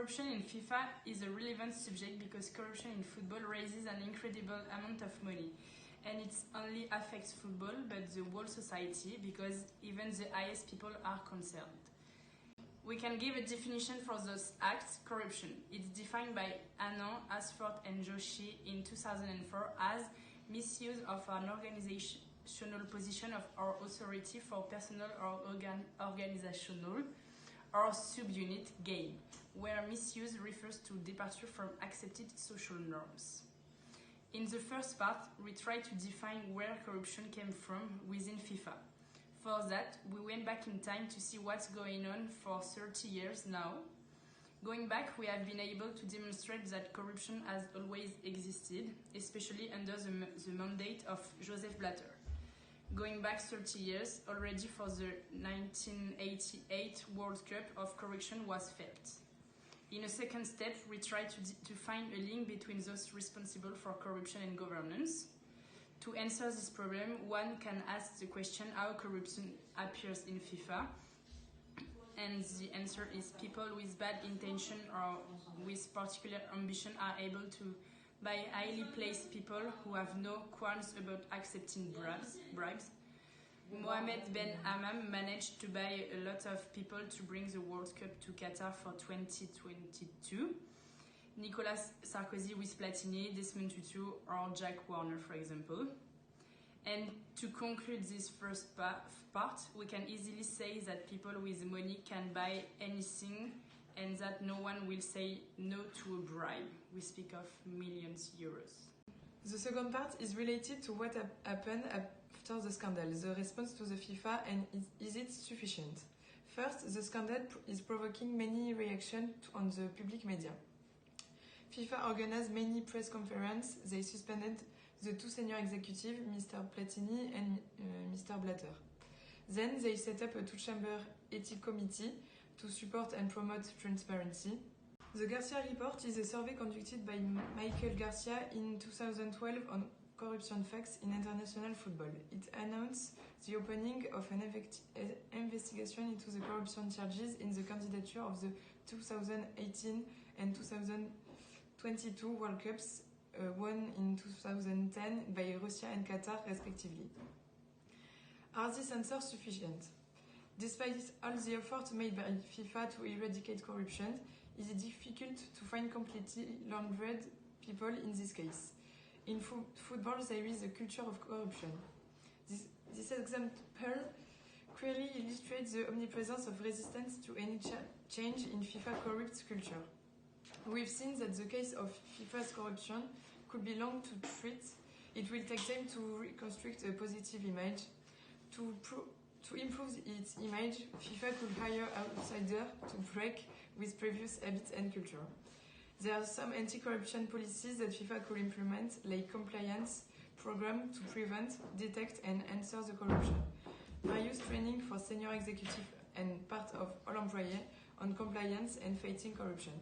Corruption in FIFA is a relevant subject because corruption in football raises an incredible amount of money. And it only affects football, but the whole society, because even the highest people are concerned. We can give a definition for those acts, corruption. It's defined by Anand, Asford and Joshi in 2004 as misuse of an organizational position of our authority for personal or organizational or subunit gain, where misuse refers to departure from accepted social norms. In the first part, we try to define where corruption came from within FIFA. For that, we went back in time to see what's going on for 30 years now. Going back, we have been able to demonstrate that corruption has always existed, especially under the mandate of Joseph Blatter. Going back 30 years, already for the 1988 World Cup of corruption was felt. In a second step, we try to find a link between those responsible for corruption and governance. To answer this problem, one can ask the question how corruption appears in FIFA. And the answer is people with bad intention or with particular ambition are able to buy highly placed people who have no qualms about accepting bribes. Mohamed Ben Hammam managed to buy a lot of people to bring the World Cup to Qatar for 2022. Nicolas Sarkozy with Platini, Desmond Tutu, or Jack Warner, for example. And to conclude this first part, we can easily say that people with money can buy anything and that no one will say no to a bribe. We speak of millions euros. The second part is related to what happened after the scandal, the response to the FIFA, and is it sufficient? First, the scandal is provoking many reactions on the public media. FIFA organized many press conferences. They suspended the two senior executives, Mr. Platini and Mr. Blatter. Then they set up a two-chamber ethics committee to support and promote transparency. The Garcia report is a survey conducted by Michael Garcia in 2012 on corruption facts in international football. It announced the opening of an investigation into the corruption charges in the candidature of the 2018 and 2022 World Cups, won in 2010 by Russia and Qatar respectively. Are these answers sufficient? Despite all the efforts made by FIFA to eradicate corruption, it is difficult to find completely laundered people in this case. In football, there is a culture of corruption. This example clearly illustrates the omnipresence of resistance to any change in FIFA corrupt culture. We've seen that the case of FIFA's corruption could be long to treat. It will take time to reconstruct a positive image. To improve its image, FIFA could hire outsiders to break with previous habits and culture. There are some anti-corruption policies that FIFA could implement, like compliance program to prevent, detect and answer the corruption. Various training for senior executives and part of all employees on compliance and fighting corruption.